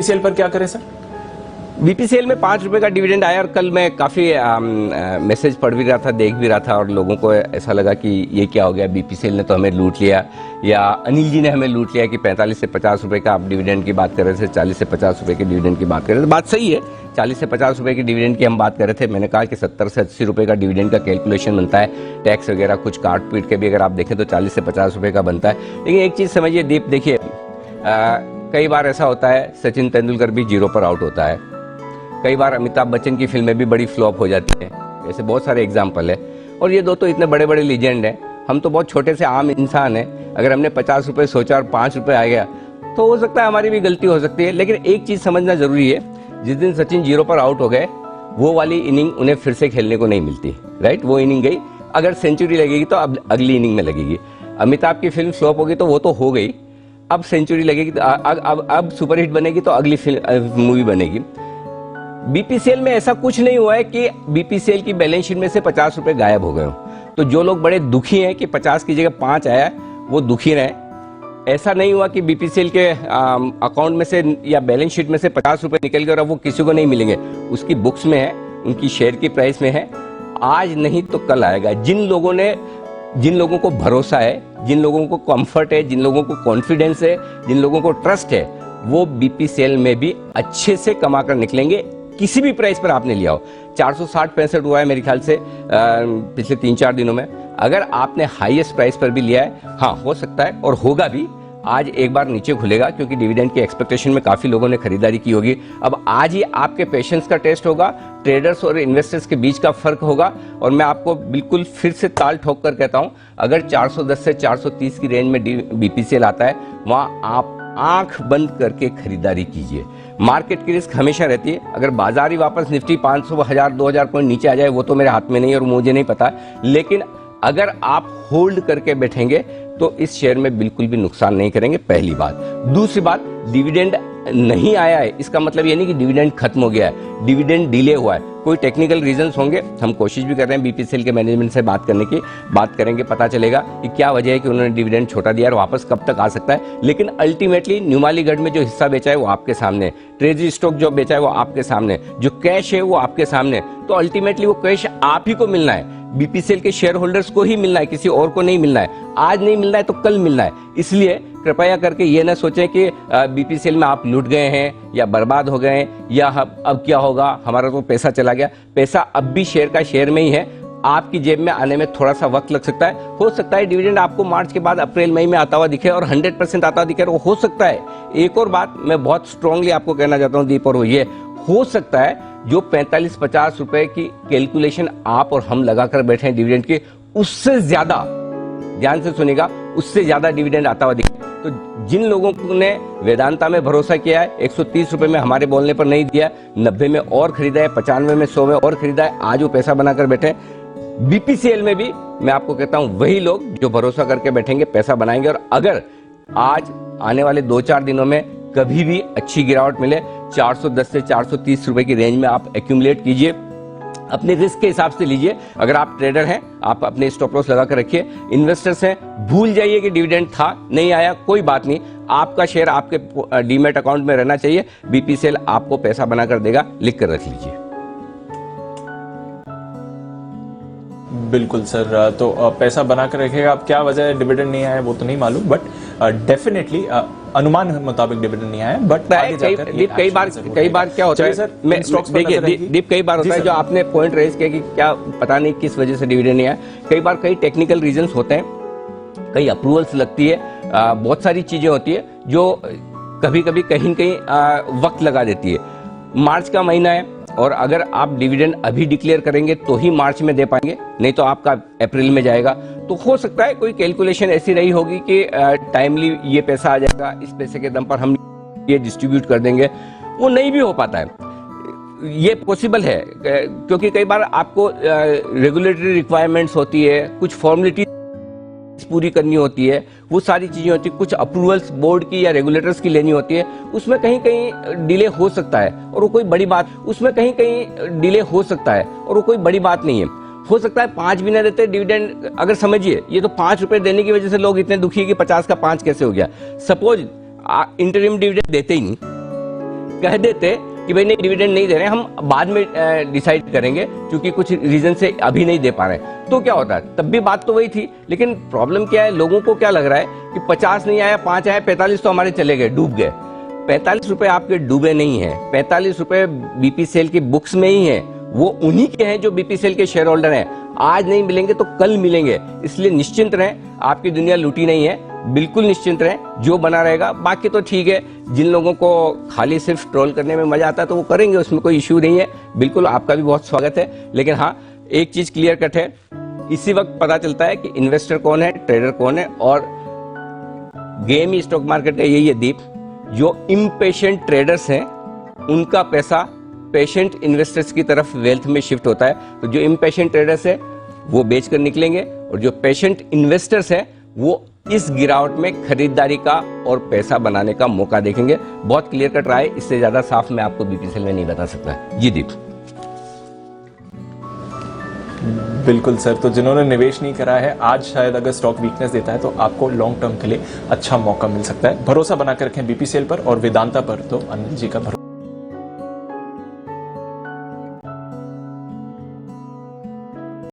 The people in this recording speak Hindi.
बीपीसीएल पर क्या करें सर? बीपीसीएल में 5 रुपए का डिविडेंड आया और कल मैं काफ़ी मैसेज पढ़ भी रहा था, देख भी रहा था और लोगों को ऐसा लगा कि ये क्या हो गया, बीपीसीएल ने तो हमें लूट लिया या अनिल जी ने हमें लूट लिया कि 45 से 50 रुपए का आप डिविडेंड की बात कर रहे थे, 40 से 50 रुपए के डिविडेंड की बात कर रहे थे। बात सही है, 40 से 50 रुपए की डिविडेंड की हम बात कर रहे थे। मैंने कहा कि 70 से 80 रुपए का डिविडेंड का कैलकुलेशन बनता है, टैक्स वगैरह कुछ काट पीट के भी अगर आप देखें तो 40 से 50 रुपए का बनता है। लेकिन एक चीज़ समझिए दीप, देखिए कई बार ऐसा होता है सचिन तेंदुलकर भी 0 पर आउट होता है, कई बार अमिताभ बच्चन की फिल्में भी बड़ी फ्लॉप हो जाती हैं, ऐसे बहुत सारे एग्जाम्पल है। और ये दो तो इतने बड़े बड़े लीजेंड हैं, हम तो बहुत छोटे से आम इंसान हैं। अगर हमने 50 रुपये सोचा और 5 रुपये आ गया तो हो सकता है हमारी भी गलती हो सकती है। लेकिन एक चीज़ समझना ज़रूरी है, जिस दिन सचिन 0 पर आउट हो गए वो वाली इनिंग उन्हें फिर से खेलने को नहीं मिलती, राइट। वो इनिंग गई, अगर सेंचुरी लगेगी तो अब अगली इनिंग में लगेगी। अमिताभ की फिल्म फ्लॉप होगी तो वो तो हो गई, अब सेंचुरी लगेगी तो अब सुपरहिट बनेगी तो अगली मूवी बनेगी। बीपीसीएल में ऐसा कुछ नहीं हुआ है कि बीपीसीएल की बैलेंस शीट में से 50 रुपए गायब हो गए हो। तो जो लोग बड़े दुखी हैं कि 50 की जगह 5 आया, वो दुखी रहे। ऐसा नहीं हुआ कि बीपीसीएल के अकाउंट में से या बैलेंस शीट में से 50 रुपए निकल गए और अब वो किसी को नहीं मिलेंगे। उसकी बुक्स में है, उनकी शेयर की प्राइस में है, आज नहीं तो कल आएगा। जिन लोगों को भरोसा है, जिन लोगों को कंफर्ट है, जिन लोगों को कॉन्फिडेंस है, जिन लोगों को ट्रस्ट है, वो बीपीसीएल में भी अच्छे से कमा कर निकलेंगे, किसी भी प्राइस पर आपने लिया हो। 460-65 हुआ है मेरे ख्याल से पिछले 3-4 दिनों में। अगर आपने हाईएस्ट प्राइस पर भी लिया है, हाँ हो सकता है और होगा भी, आज एक बार नीचे खुलेगा क्योंकि डिविडेंड की एक्सपेक्टेशन में काफ़ी लोगों ने खरीदारी की होगी। अब आज ही आपके पेशेंस का टेस्ट होगा, ट्रेडर्स और इन्वेस्टर्स के बीच का फर्क होगा। और मैं आपको बिल्कुल फिर से ताल ठोक कर कहता हूँ, अगर 410 से 430 की रेंज में बीपीसीएल आता है, वहाँ आप आंख बंद करके खरीदारी कीजिए। मार्केट की रिस्क हमेशा रहती है। अगर बाजार ही वापस निफ्टी 500, 1000, 2000 पॉइंट नीचे आ जाए, वो तो मेरे हाथ में नहीं और मुझे नहीं पता। लेकिन अगर आप होल्ड करके बैठेंगे तो इस शेयर में बिल्कुल भी नुकसान नहीं करेंगे, पहली बात। दूसरी बात, डिविडेंड नहीं आया है इसका मतलब ये नहीं कि डिविडेंड खत्म हो गया है, डिविडेंड डिले हुआ है। कोई टेक्निकल रीजंस होंगे, हम कोशिश भी कर रहे हैं बीपीसीएल के मैनेजमेंट से बात करने की, बात करेंगे, पता चलेगा कि क्या वजह है कि उन्होंने डिविडेंड छोटा दिया और वापस कब तक आ सकता है। लेकिन अल्टीमेटली न्यूमालीगढ़ में जो हिस्सा बेचा है वो आपके सामने, ट्रेजरी स्टॉक जो बेचा है वो आपके सामने, जो कैश है वो आपके सामने। तो अल्टीमेटली वो कैश आप ही को मिलना है, बीपीसीएल के शेयर होल्डर्स को ही मिलना है, किसी और को नहीं मिलना है। आज नहीं मिलना है तो कल मिलना है। इसलिए कृपया करके ये ना सोचें कि बीपीसीएल में आप लूट गए हैं या बर्बाद हो गए हैं या अब क्या होगा, हमारा तो पैसा चला गया। पैसा अब भी शेयर का शेयर में ही है, आपकी जेब में आने में थोड़ा सा वक्त लग सकता है। हो सकता है डिविडेंड आपको मार्च के बाद अप्रैल मई में आता हुआ दिखे और 100% आता दिखे, वो हो सकता है। एक और बात मैं बहुत स्ट्रांगली आपको कहना चाहता हूँ दीप, और वो ये हो सकता है जो 45-50 रुपए की कैलकुलेशन आप और हम लगाकर बैठे हैं डिविडेंड की, उससे ज्यादा, ध्यान से सुनिएगा, उससे ज्यादा डिविडेंड आता हुआ दिखे। तो जिन लोगों ने वेदांता में भरोसा किया है, 130 रुपए में हमारे बोलने पर नहीं दिया, 90 में और खरीदा है, 95 में, 100 में और खरीदा है, आज वो पैसा बनाकर बैठे। बीपीसीएल में भी मैं आपको कहता हूं वही लोग जो भरोसा करके बैठेंगे पैसा बनाएंगे। और अगर आज आने वाले 2-4 दिनों में कभी भी अच्छी गिरावट मिले, 410 से 430 रुपए की रेंज में आप एक्यूमुलेट कीजिए, अपने रिस्क के हिसाब से लीजिए। अगर आप ट्रेडर हैं, आप अपने स्टॉप लॉस लगा कर रखिए। इन्वेस्टर्स हैं, भूल जाइए कि डिविडेंड था, नहीं आया, कोई बात नहीं, आपका शेयर आपके डीमैट अकाउंट में रहना चाहिए। बीपीसीएल आपको पैसा बनाकर देगा, लिख कर रख लीजिए। बिल्कुल सर, तो पैसा बनाकर रखेगा। अब क्या वजह है डिविडेंड नहीं आया वो तो नहीं मालूम, बट डेफिनेटली अनुमान मुताबिक डिविडेंड नहीं आया। बट कई बार क्या होता है सर, मैं दीप, कई बार होता है जो आपने पॉइंट रेज किया कि क्या पता नहीं किस वजह से डिविडेंड नहीं आया। कई बार कई टेक्निकल रीजंस होते हैं, कई अप्रूवल्स लगती है, बहुत सारी चीजें होती है जो कभी कभी कहीं कहीं वक्त लगा देती है। मार्च का महीना है और अगर आप डिविडेंड अभी डिक्लेयर करेंगे तो ही मार्च में दे पाएंगे, नहीं तो आपका अप्रैल में जाएगा। तो हो सकता है कोई कैलकुलेशन ऐसी रही होगी कि टाइमली ये पैसा आ जाएगा, इस पैसे के दम पर हम ये डिस्ट्रीब्यूट कर देंगे, वो नहीं भी हो पाता है। ये पॉसिबल है क्योंकि कई बार आपको रेगुलेटरी रिक्वायरमेंट्स होती है, कुछ फॉर्मेलिटी पूरी करनी होती है, वो सारी चीजें होती है, कुछ अप्रूवल्स बोर्ड की या रेगुलेटर्स की लेनी होती है, उसमें कहीं कहीं डिले हो सकता है और वो कोई बड़ी बात, उसमें कहीं कहीं डिले हो सकता है और वो कोई बड़ी बात नहीं है। हो सकता है 5 भी ना देते डिविडेंड, अगर समझिए ये तो 5 रुपए देने की वजह से लोग इतने दुखी है कि 50 का 5 कैसे हो गया। सपोज इंटरिम डिविडेंड देते ही नहीं, कह देते कि भाई नहीं डिविडेंड नहीं दे रहे हैं, हम बाद में डिसाइड करेंगे क्योंकि कुछ रीजन से अभी नहीं दे पा रहे हैं, तो क्या होता है? तब भी बात तो वही थी। लेकिन प्रॉब्लम क्या है, लोगों को क्या लग रहा है कि 50 नहीं आया, 5 आया, 45 तो हमारे चले गए, डूब गए। 45 रुपए आपके डूबे नहीं है, 45 रुपए बीपीसीएल की बुक्स में ही है, वो उन्हीं के हैं जो बीपीसीएल के शेयर होल्डर हैं। आज नहीं मिलेंगे तो कल मिलेंगे, इसलिए निश्चिंत रहें, आपकी दुनिया लूटी नहीं है, बिल्कुल निश्चिंत रहें, जो बना रहेगा। बाकी तो ठीक है, जिन लोगों को खाली सिर्फ ट्रोल करने में मजा आता है तो वो करेंगे, उसमें कोई इश्यू नहीं है, बिल्कुल आपका भी बहुत स्वागत है। लेकिन हाँ, एक चीज क्लियर कट है, इसी वक्त पता चलता है कि इन्वेस्टर कौन है, ट्रेडर कौन है। और गेम ही स्टॉक मार्केट का यही है दीप, जो इम्पेशेंट ट्रेडर्स हैं उनका पैसा पेशेंट इन्वेस्टर्स की तरफ वेल्थ में शिफ्ट होता है। तो जो इम्पेशेंट ट्रेडर्स है वो बेचकर निकलेंगे, और जो पेशेंट इन्वेस्टर्स हैं वो इस गिरावट में खरीदारी का और पैसा बनाने का मौका देखेंगे। बहुत क्लियर कट रहा है, इससे ज्यादा साफ मैं आपको बीपीसीएल में नहीं बता सकता। जी दीप। बिल्कुल सर, तो जिन्होंने निवेश नहीं करा है, आज शायद अगर स्टॉक वीकनेस देता है तो आपको लॉन्ग टर्म के लिए अच्छा मौका मिल सकता है। भरोसा बना कर रखें बीपीसीएल पर और वेदांता पर, तो अनिल जी का भरोसा